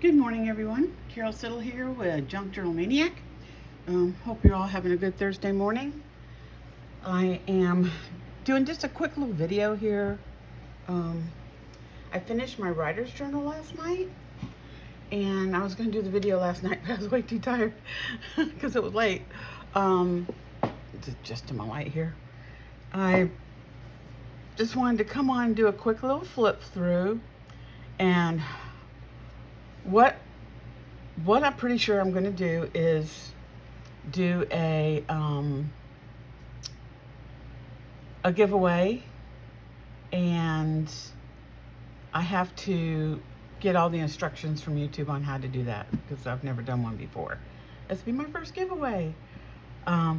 Good morning, everyone. Carol Siddle here with Junk Journal Maniac. Hope you're all having a good Thursday morning. I am doing just a quick little video here. I finished my writer's journal last night, and I was going to do the video last night, but I was way too tired because it was late. Just to my light here. I just wanted to come on and do a quick little flip through, and what I'm pretty sure I'm going to do is do a giveaway, and I have to get all the instructions from YouTube on how to do that because I've never done one before. This will be my first giveaway. I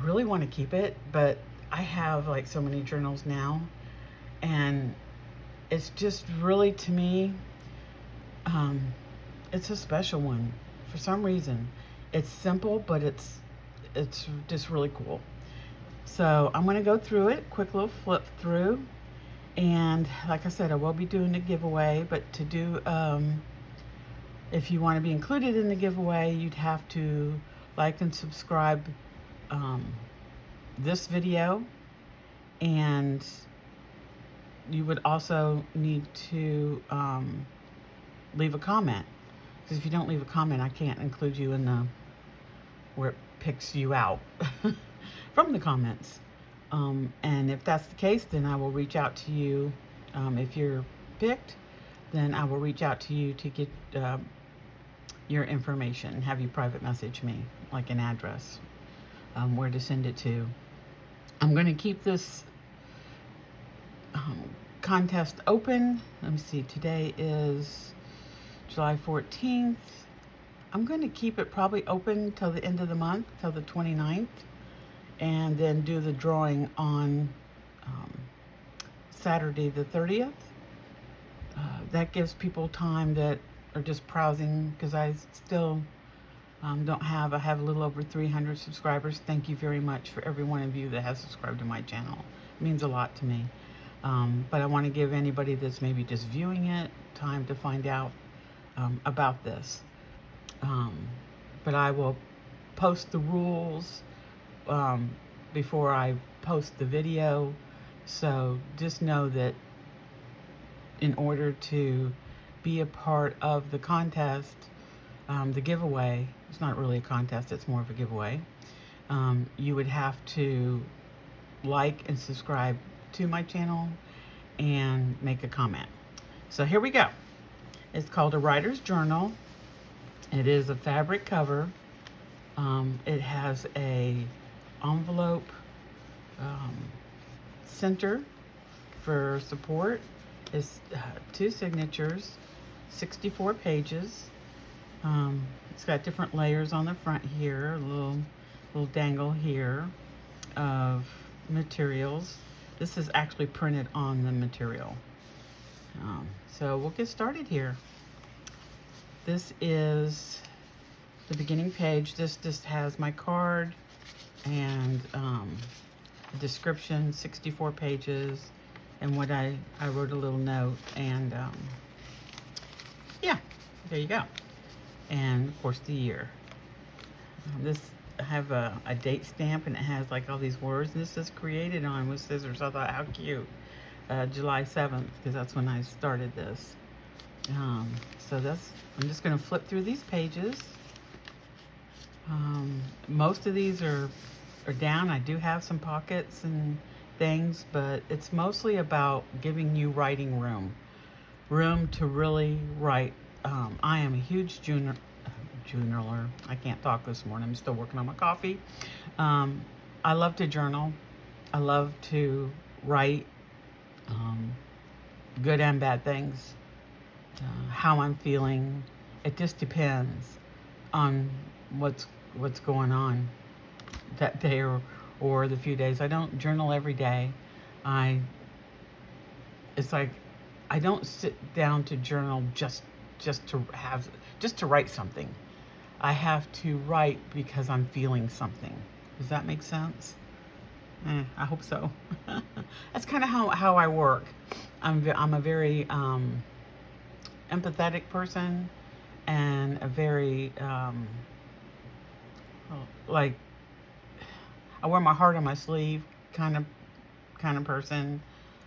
really want to keep it, but I have like so many journals now, and it's just really, to me, it's a special one for some reason. It's simple, but it's just really cool. So I'm going to go through it, quick little flip through, and like I said, I will be doing a giveaway. But to do, if you want to be included in the giveaway, you'd have to like and subscribe this video, and you would also need to leave a comment, because if you don't leave a comment, I can't include you in the where it picks you out from the comments. And if that's the case, then I will reach out to you. If you're picked, then I will reach out to you to get your information, have you private message me, like an address, where to send it to. I'm going to keep this contest open. Let me see, today is July 14th. I'm going to keep it probably open till the end of the month, till the 29th, and then do the drawing on Saturday the 30th. That gives people time that are just browsing, because I still I have a little over 300 subscribers. Thank you very much for every one of you that has subscribed to my channel. It means a lot to me. But I want to give anybody that's maybe just viewing it time to find out about this. But I will post the rules before I post the video. So just know that in order to be a part of the contest, the giveaway, it's not really a contest, it's more of a giveaway, you would have to like and subscribe to my channel and make a comment. So here we go. It's called a writer's journal. It is a fabric cover. It has a envelope center for support. It's 2 signatures, 64 pages. It's got different layers on the front here, a little dangle here of materials. This is actually printed on the material. So we'll get started here. This is the beginning page. This just has my card and a description, 64 pages, and what I wrote a little note, and yeah, there you go. And of course the year. I have a date stamp, and it has like all these words, and this is created on with scissors. I thought, how cute. July 7th, because that's when I started this. So I'm just going to flip through these pages. Most of these are down. I do have some pockets and things, but it's mostly about giving you writing room to really write. I am a huge journaler. I can't talk this morning. I'm still working on my coffee. I love to journal. I love to write good and bad things, how I'm feeling. It just depends on what's going on that day or the few days. I don't journal every day. It's like I don't sit down to journal just to write something. I have to write because I'm feeling something. Does that make sense? I hope so. That's kind of how I work. I'm a very empathetic person and a very, like, I wear my heart on my sleeve kind of person.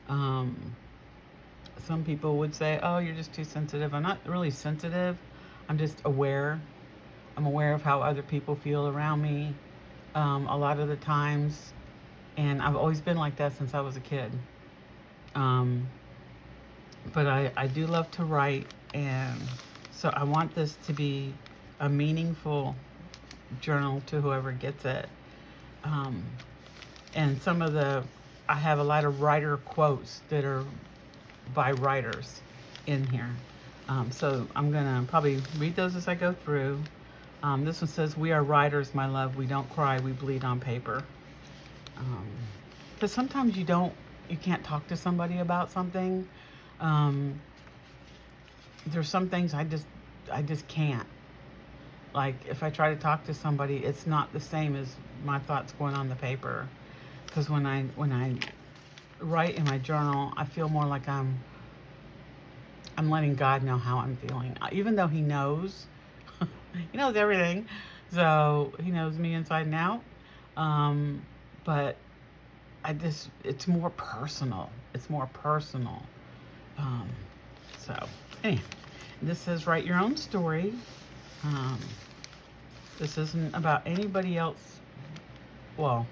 Um, some people would say, oh, you're just too sensitive. I'm not really sensitive. I'm just aware. I'm aware of how other people feel around me a lot of the times. And I've always been like that since I was a kid. Um, but I do love to write. And so I want this to be a meaningful journal to whoever gets it. And I have a lot of writer quotes that are by writers in here. So I'm going to probably read those as I go through. This one says, we are writers, my love. We don't cry, we bleed on paper. Because sometimes you can't talk to somebody about something. There's some things I just can't. Like if I try to talk to somebody, it's not the same as my thoughts going on the paper. Because when I write in my journal, I feel more like I'm letting God know how I'm feeling, even though He knows. He knows everything, so He knows me inside and out. But it's more personal. It's more personal. So anyway, this says write your own story. This isn't about anybody else. Well,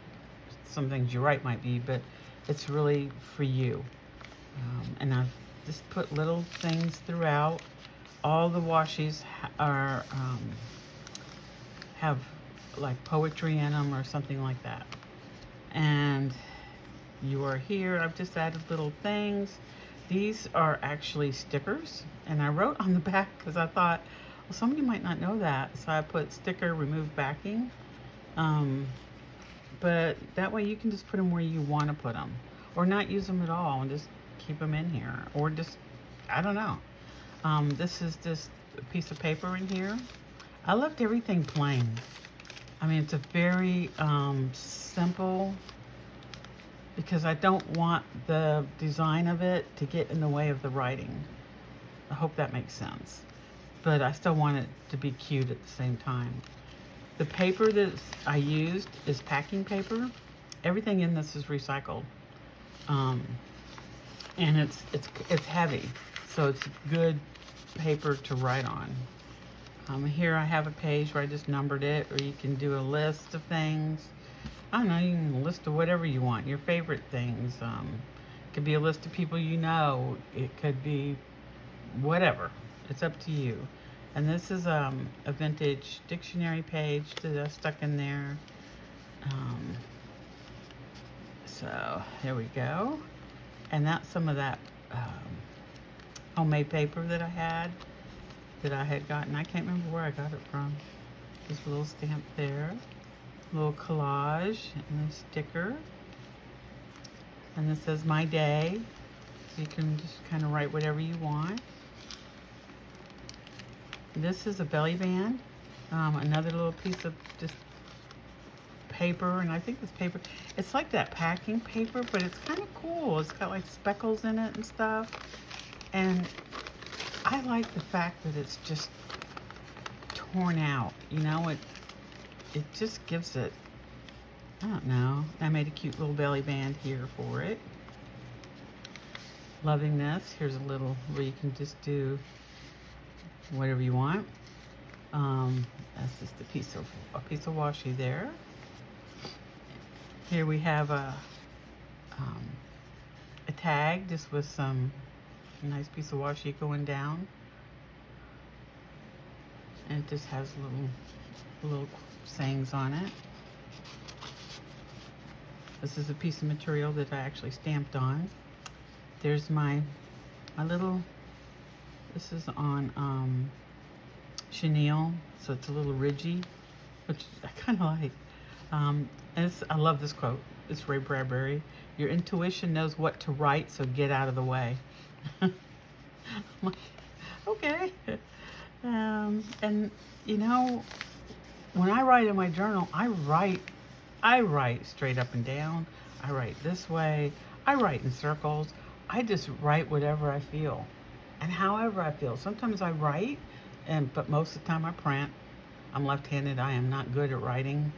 some things you write might be, but it's really for you. And I've just put little things throughout. All the washies have like poetry in them or something like that. And you are here. I've just added little things. These are actually stickers. And I wrote on the back because I thought, well, somebody might not know that. So I put sticker, remove backing. But that way you can just put them where you want to put them. Or not use them at all and just keep them in here. Or just, I don't know. This is just a piece of paper in here. I left everything plain. I mean, it's a very simple, because I don't want the design of it to get in the way of the writing. I hope that makes sense. But I still want it to be cute at the same time. The paper that I used is packing paper. Everything in this is recycled. And it's heavy, so it's good paper to write on. Here I have a page where I just numbered it, or you can do a list of things. I don't know, you can list of whatever you want, your favorite things. It could be a list of people you know. It could be whatever. It's up to you. And this is a vintage dictionary page that I stuck in there. So here we go. And that's some of that homemade paper that I had gotten. I can't remember where I got it from. This little stamp there, little collage, and a sticker. And this says my day, so you can just kind of write whatever you want. This is a belly band, another little piece of just paper, and I think this paper, it's like that packing paper, but it's kind of cool. It's got like speckles in it and stuff, and I like the fact that it's just torn out, you know. It just gives it, I don't know. I made a cute little belly band here for it. Loving this. Here's a little where you can just do whatever you want. That's just a piece of washi there. Here we have a tag, just with some nice piece of washi going down, and it just has little sayings on it. This is a piece of material that I actually stamped on. There's my little. This is on chenille, so it's a little ridgy, which I kind of like. And I love this quote. It's Ray Bradbury. Your intuition knows what to write, so get out of the way. I'm like, okay. And you know, when I write in my journal, I write straight up and down. I write this way. I write in circles. I just write whatever I feel. and however I feel. Sometimes I write, but most of the time I print. I'm left-handed. I am not good at writing.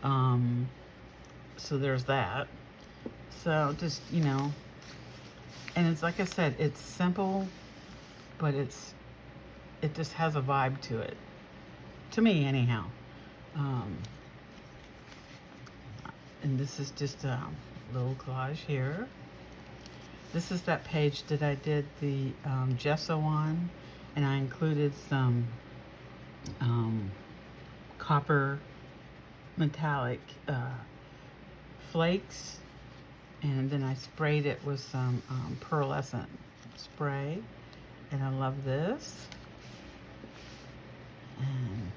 So there's that. So just, and it's like I said, it's simple, but it just has a vibe to it. To me, anyhow. And this is just a little collage here. This is that page that I did the gesso on, and I included some copper metallic flakes, and then I sprayed it with some pearlescent spray, and I love this. And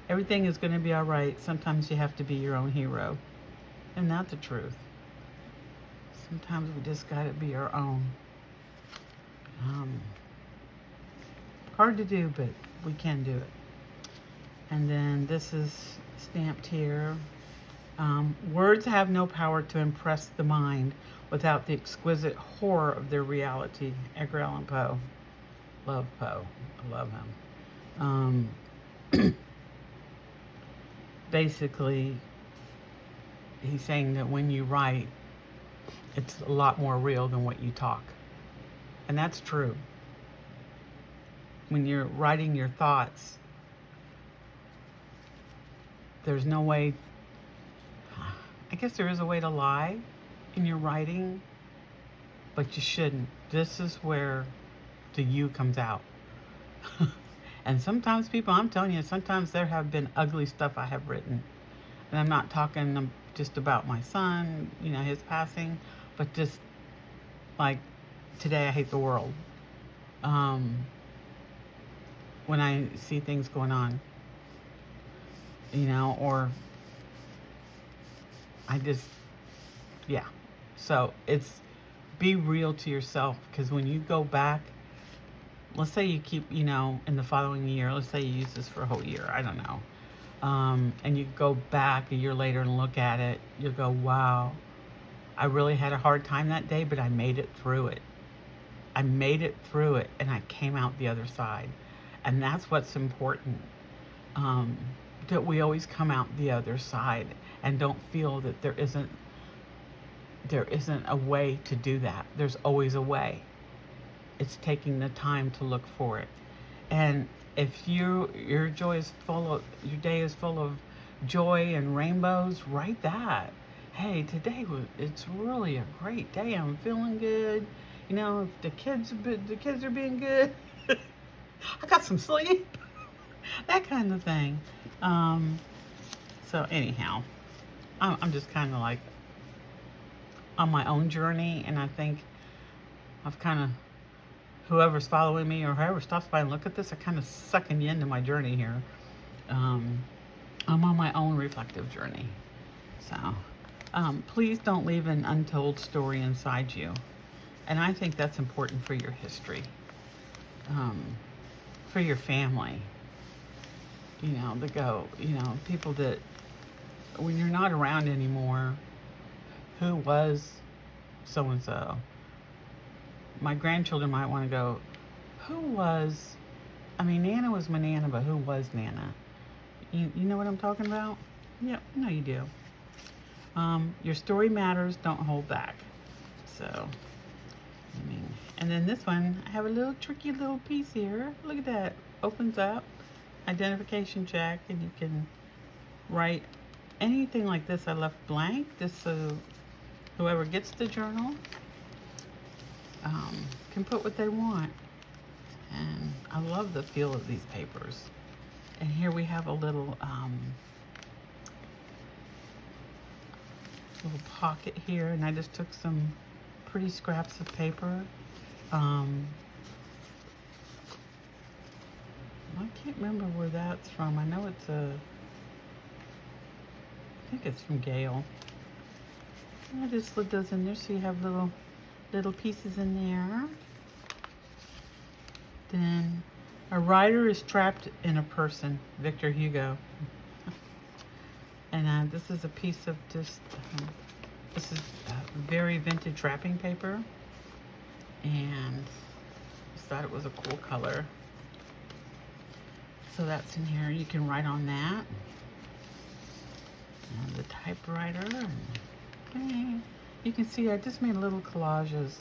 everything is going to be all right. Sometimes you have to be your own hero, and not the truth. Sometimes we just got to be our own. Hard to do, but we can do it. And then this is stamped here. Words have no power to impress the mind without the exquisite horror of their reality. Edgar Allan Poe. Love Poe. I love him. Basically, he's saying that when you write, it's a lot more real than what you talk. And that's true. When you're writing your thoughts, there's no way, I guess there is a way to lie in your writing, but you shouldn't. This is where the you comes out. And sometimes people, I'm telling you, sometimes there have been ugly stuff I have written. And I'm not talking just about my son, his passing, but just like, today I hate the world. When I see things going on, or I just, yeah. So it's, be real to yourself, because when you go back, let's say you keep, in the following year, let's say you use this for a whole year, I don't know. And you go back a year later and look at it, you'll go, wow, I really had a hard time that day, but I made it through it. I made it through it, and I came out the other side. And that's what's important, that we always come out the other side and don't feel that there isn't a way to do that. There's always a way. It's taking the time to look for it. And if your day is full of joy and rainbows, write that. Hey, it's really a great day. I'm feeling good. If the kids are being good. I got some sleep. That kind of thing. So anyhow, I'm just kind of like on my own journey, and I think I've kind of, whoever's following me or whoever stops by and look at this, I kind of sucking you into my journey here. I'm on my own reflective journey. So please don't leave an untold story inside you. And I think that's important for your history, for your family. People that, when you're not around anymore, who was so-and-so? My grandchildren might want to go, Nana was my Nana, but who was Nana? You know what I'm talking about? Yep, no, you do. Your story matters, don't hold back. So, and then this one, I have a little tricky little piece here. Look at that. Opens up, identification check, and you can write anything like this. I left blank, just so whoever gets the journal can put what they want. And I love the feel of these papers. And here we have a little pocket here, and I just took some pretty scraps of paper. I can't remember where that's from. I know it's I think it's from Gail. I just slid those in there so you have little pieces in there. Then, a writer is trapped in a person, Victor Hugo. And this is a piece of just, this is very vintage wrapping paper. And just thought it was a cool color. So that's in here. You can write on that. And the typewriter. And you can see I just made little collages.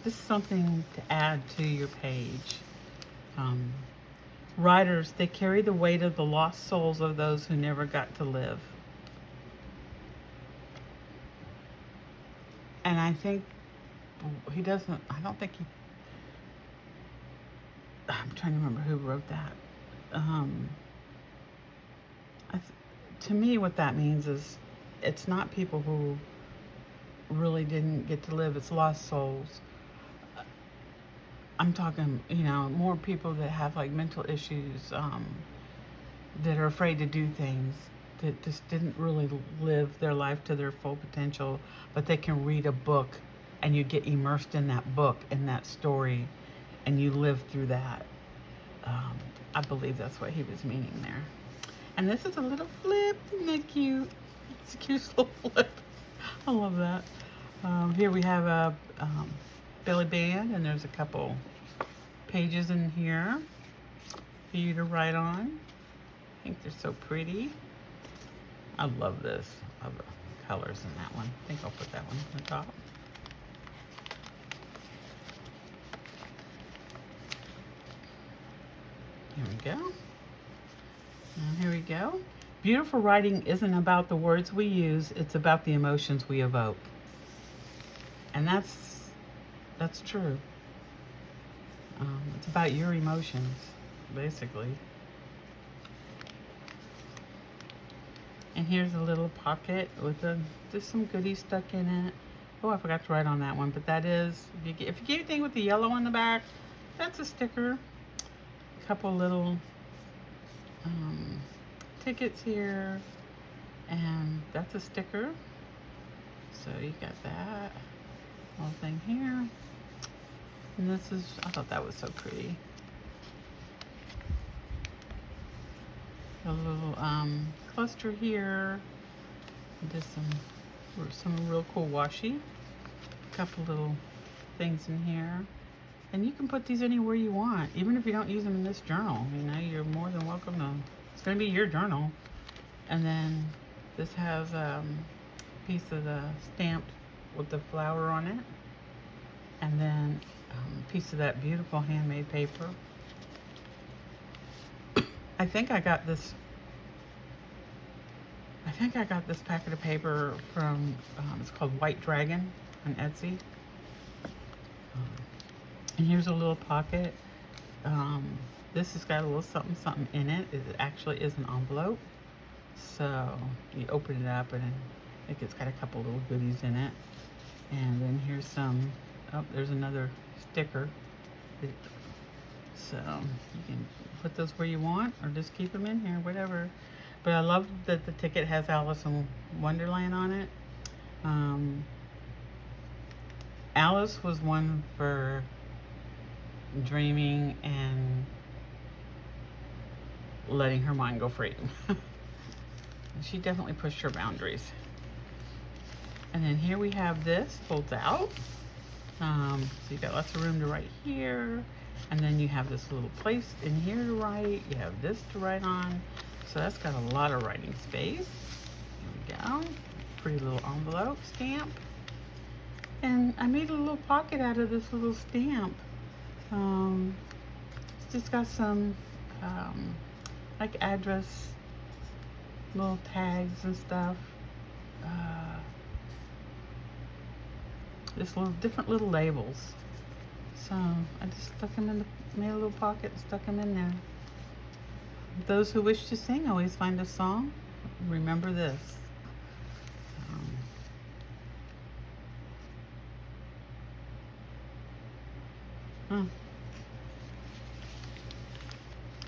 This is something to add to your page. Writers, they carry the weight of the lost souls of those who never got to live. And I think he doesn't, I don't think he, I'm trying to remember who wrote that. To me, what that means is it's not people who really didn't get to live, it's lost souls. I'm talking, more people that have like mental issues, that are afraid to do things, that just didn't really live their life to their full potential, but they can read a book and you get immersed in that book, in that story, and you live through that. I believe that's what he was meaning there. And this is a little flip. Isn't that cute? It's a cute little flip. I love that. Here we have a belly band, and there's a couple pages in here for you to write on. I think they're so pretty. I love this. I love the colors in that one. I think I'll put that one on the top. Here we go. And here we go. Beautiful writing isn't about the words we use, it's about the emotions we evoke. And that's true. It's about your emotions, basically. And here's a little pocket with just some goodies stuck in it. Oh, I forgot to write on that one, but that is, if you get anything with the yellow on the back, that's a sticker. A couple little tickets here, and that's a sticker. So you got that whole thing here. And this is, I thought that was so pretty. A little cluster here. Just some real cool washi. A couple little things in here. And you can put these anywhere you want, even if you don't use them in this journal. You're more than welcome to. It's going to be your journal. And then this has a piece of the stamp with the flower on it. And then a piece of that beautiful handmade paper. I think I got this packet of paper from, it's called White Dragon on Etsy. And here's a little pocket. This has got a little something in it. It actually is an envelope. So you open it up and I think it's got a couple little goodies in it. And then here's some, there's another sticker. So you can put those where you want or just keep them in here, whatever. But I love that the ticket has Alice in Wonderland on it. Alice was one for dreaming and letting her mind go free. She definitely pushed her boundaries. And then here we have this, folds out. So you got lots of room to write here. And then you have this little place in here to write. You have this to write on. So that's got a lot of writing space. Here we go. Pretty little envelope stamp. And I made a little pocket out of this little stamp. It's just got some like address, little tags and stuff. Just different little labels. So I just stuck them in made a little pocket and stuck them in there. Those who wish to sing always find a song. Remember this.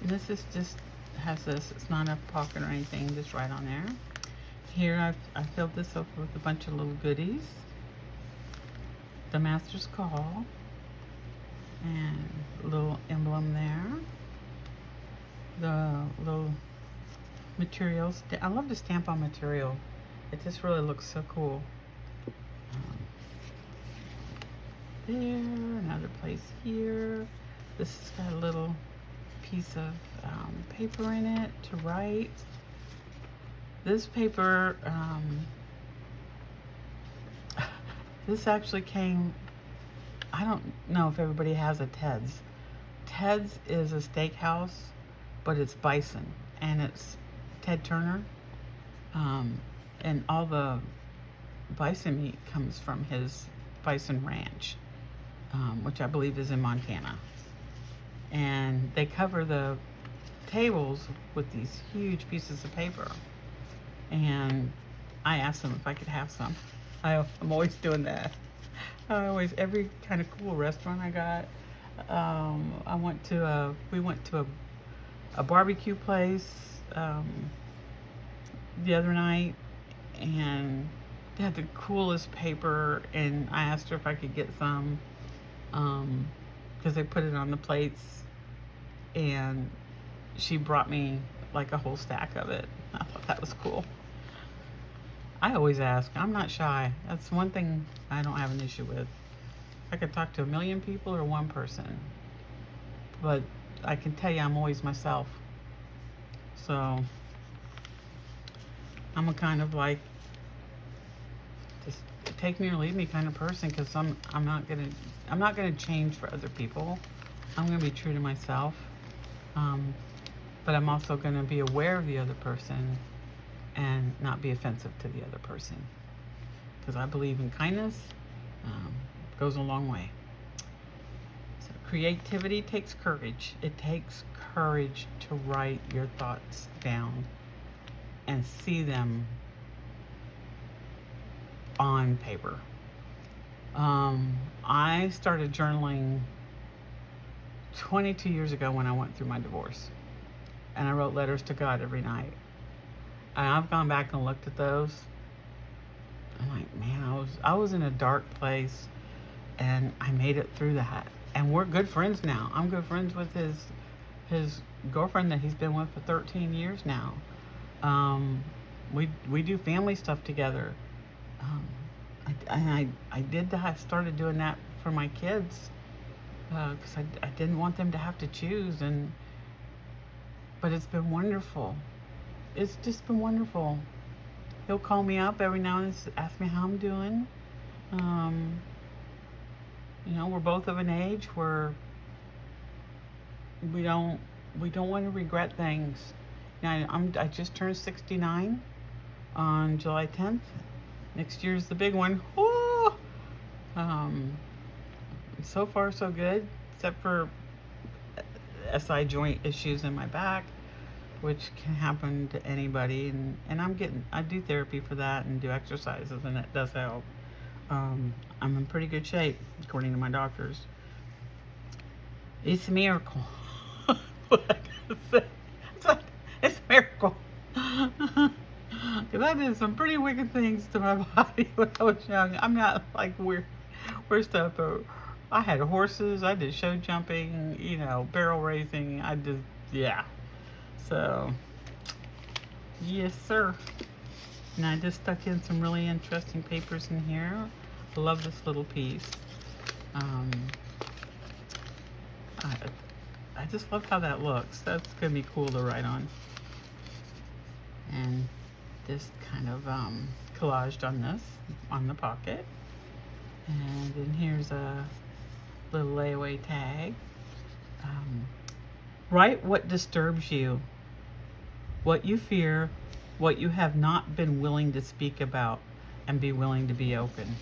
This is just has this. It's not a pocket or anything. Just right on there. Here I filled this up with a bunch of little goodies. The Master's Call. And a little emblem there. The little materials. I love to stamp on material. It just really looks so cool. There, another place here. This has got a little piece of paper in it to write. This paper, this actually came, I don't know if everybody has a Ted's. Ted's is a steakhouse, but it's bison, and it's Ted Turner. And all the bison meat comes from his bison ranch, which I believe is in Montana. And they cover the tables with these huge pieces of paper. And I asked them if I could have some. I'm always doing that. Every kind of cool restaurant I got. We went to a barbecue place the other night, and they had the coolest paper, and I asked her if I could get some, because they put it on the plates, and she brought me like a whole stack of it. I thought that was cool. I always ask. I'm not shy. That's one thing I don't have an issue with. I could talk to a million people or one person, but I can tell you I'm always myself. So I'm a kind of like, just take me or leave me kind of person, because I'm not gonna change for other people. I'm gonna be true to myself, but I'm also gonna be aware of the other person and not be offensive to the other person, because I believe in kindness. Goes a long way. So creativity takes courage. It takes courage to write your thoughts down and see them on paper. I started journaling 22 years ago when I went through my divorce, and I wrote letters to God every night. And I've gone back and looked at those. I'm like, man, I was in a dark place, and I made it through that. And we're good friends now. I'm good friends with his girlfriend that he's been with for 13 years now. We do family stuff together. I started doing that for my kids, because I didn't want them to have to choose. But it's been wonderful. It's just been wonderful. He'll call me up every now and then, ask me how I'm doing. We're both of an age where we don't want to regret things. I just turned 69 on July 10th. Next year's the big one. Woo! So far so good, except for SI joint issues in my back, which can happen to anybody, and I do therapy for that and do exercises, and it does help. I'm in pretty good shape according to my doctors. It's a miracle. What I gotta say. It's a miracle. Because I did some pretty wicked things to my body when I was young. I'm not like we're stuff, but I had horses, I did show jumping, barrel racing, yeah. So, yes, sir. And I just stuck in some really interesting papers in here. I love this little piece. I just love how that looks. That's going to be cool to write on. And just kind of collaged on this, on the pocket. And then here's a little layaway tag. Write what disturbs you, what you fear, what you have not been willing to speak about, and be willing to be open.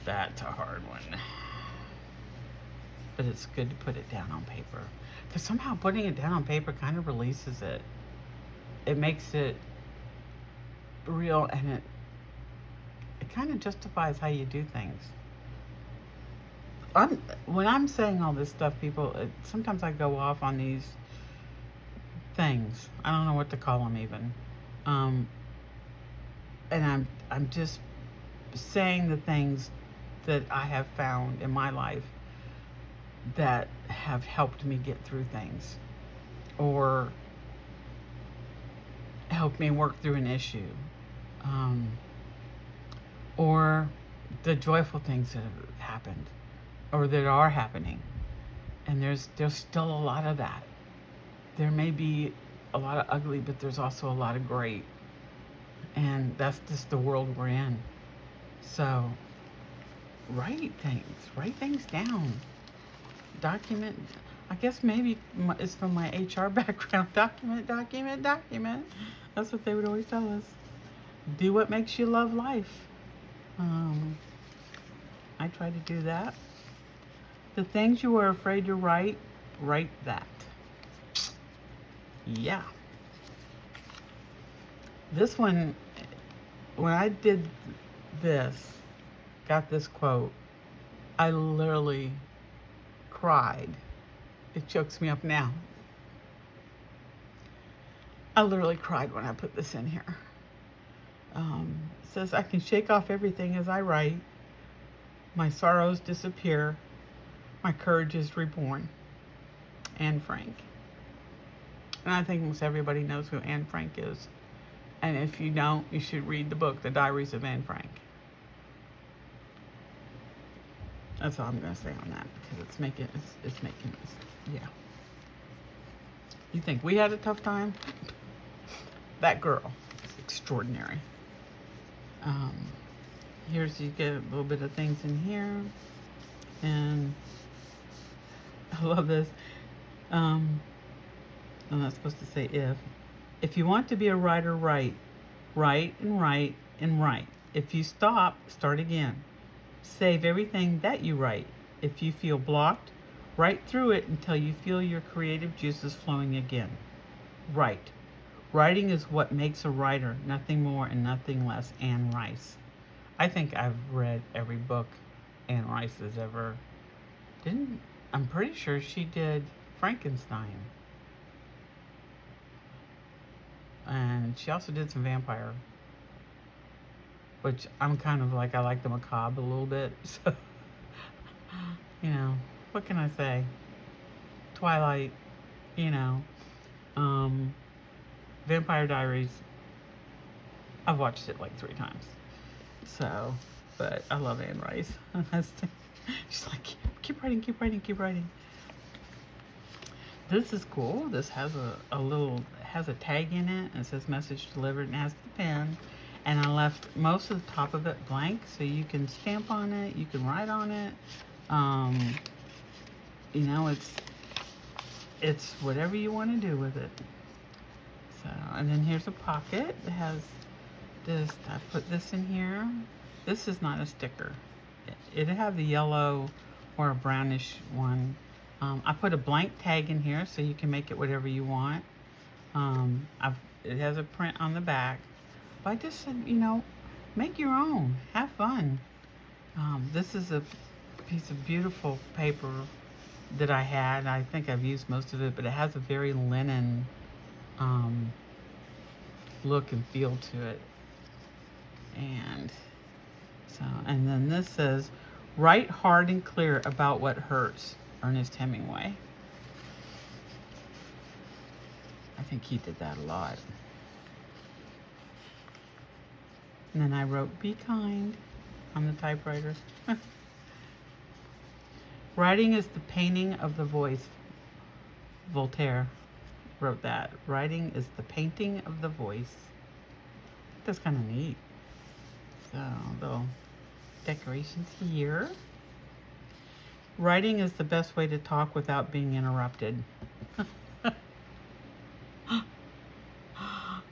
That's a hard one. But it's good to put it down on paper. Because somehow putting it down on paper kind of releases it. It makes it real, and it kind of justifies how you do things. When I'm saying all this stuff, people, sometimes I go off on these things. I don't know what to call them even. And I'm just saying the things that I have found in my life that have helped me get through things, or helped me work through an issue, or the joyful things that have happened or that are happening. And there's still a lot of that. There may be a lot of ugly, but there's also a lot of great. And that's just the world we're in. So write things down. Document. I guess maybe it's from my HR background. Document. That's what they would always tell us. Do what makes you love life. I try to do that. The things you are afraid to write that. Yeah. This one, when I did this, got this quote, I literally cried. It chokes me up now. I literally cried when I put this in here. It says, I can shake off everything as I write. My sorrows disappear. My courage is reborn. Anne Frank. And I think most everybody knows who Anne Frank is. And if you don't, you should read the book, The Diaries of Anne Frank. That's all I'm going to say on that, because it's making yeah. You think we had a tough time? That girl is extraordinary. Here's, you get a little bit of things in here. And I love this. I'm not supposed to say if. If you want to be a writer, write. Write and write and write. If you stop, start again. Save everything that you write. If you feel blocked, write through it until you feel your creative juices flowing again. Write. Writing is what makes a writer, nothing more and nothing less. Anne Rice. I think I've read every book Anne Rice has ever I'm pretty sure she did Frankenstein. And she also did some vampire, which I'm kind of like, I like the macabre a little bit. So, you know, what can I say? Twilight, you know, Vampire Diaries. I've watched it like 3 times. So, but I love Anne Rice. She's like, keep writing. This is cool. This has has a tag in it, and it says message delivered, and it has the pen. And I left most of the top of it blank, so you can stamp on it, you can write on it. You know, it's whatever you want to do with it. So, and then here's a pocket that has this. I put this in here. This is not a sticker. It'll have the yellow or a brownish one. I put a blank tag in here so you can make it whatever you want. It has a print on the back. But I just said, you know, make your own. Have fun. This is a piece of beautiful paper that I had. I think I've used most of it, but it has a very linen look and feel to it. And so, and then this says, write hard and clear about what hurts. Ernest Hemingway. I think he did that a lot. And then I wrote, be kind on the typewriter. Writing is the painting of the voice. Voltaire wrote that. Writing is the painting of the voice. That's kind of neat. So, little decorations here. Writing is the best way to talk without being interrupted.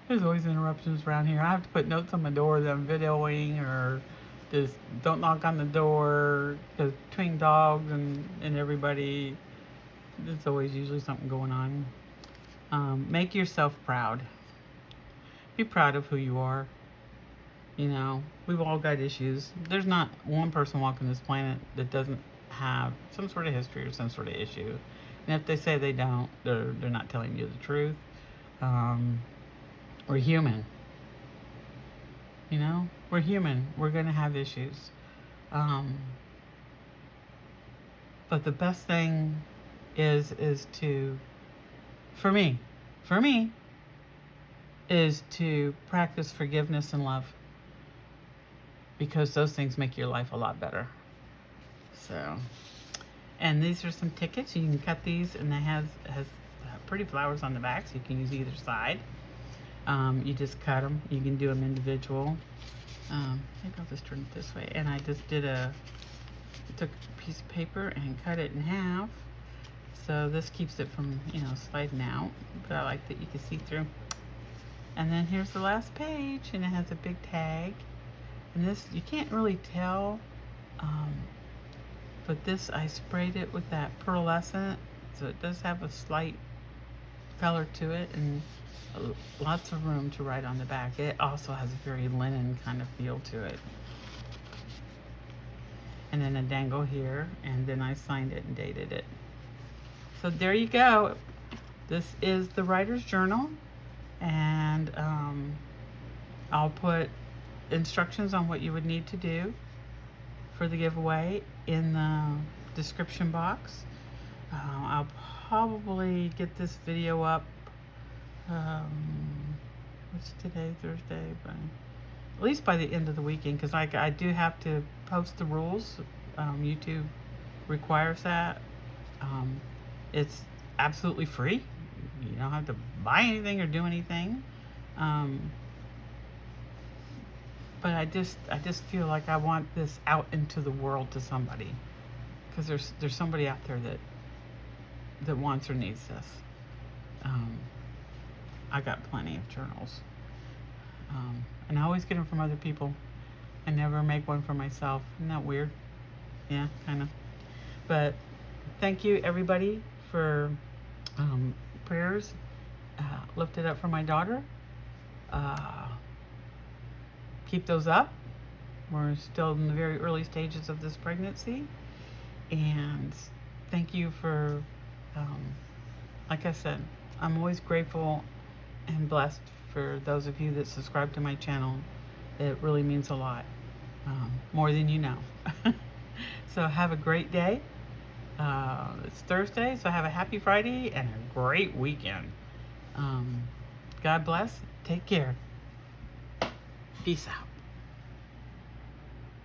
There's always interruptions around here. I have to put notes on my door that I'm videoing, or just don't knock on the door, because between dogs and everybody, there's always usually something going on. Make yourself proud. Be proud of who you are. You know, we've all got issues. There's not one person walking this planet that doesn't have some sort of history or some sort of issue. And if they say they don't, they're not telling you the truth. We're human. You know, we're human. We're going to have issues. But the best thing is to, for me, is to practice forgiveness and love. Because those things make your life a lot better. So, And these are some tickets. You can cut these, and it has pretty flowers on the back, so you can use either side. You just cut them. You can do them individual. Maybe I'll just turn it this way. And I just took a piece of paper and cut it in half. So this keeps it from, sliding out. But I like that you can see through. And then here's the last page, and it has a big tag. And this, you can't really tell, but this, I sprayed it with that pearlescent, so it does have a slight color to it, and lots of room to write on the back. It also has a very linen kind of feel to it. And then a dangle here, and then I signed it and dated it. So there you go. This is the writer's journal, and I'll put instructions on what you would need to do for the giveaway in the description box. I'll probably get this video up, what's today, Thursday, but at least by the end of the weekend, because I do have to post the rules. YouTube requires that. It's absolutely free. You don't have to buy anything or do anything. But I just feel like I want this out into the world to somebody, because there's somebody out there that wants or needs this. I got plenty of journals, and I always get them from other people. I never make one for myself. Isn't that weird? Yeah, kind of. But thank you, everybody, for prayers lifted up for my daughter. Keep those up. We're still in the very early stages of this pregnancy. And thank you for, like I said, I'm always grateful and blessed for those of you that subscribe to my channel. It really means a lot, more than you know. So have a great day. It's Thursday, so have a happy Friday and a great weekend. God bless. Take care. Peace out.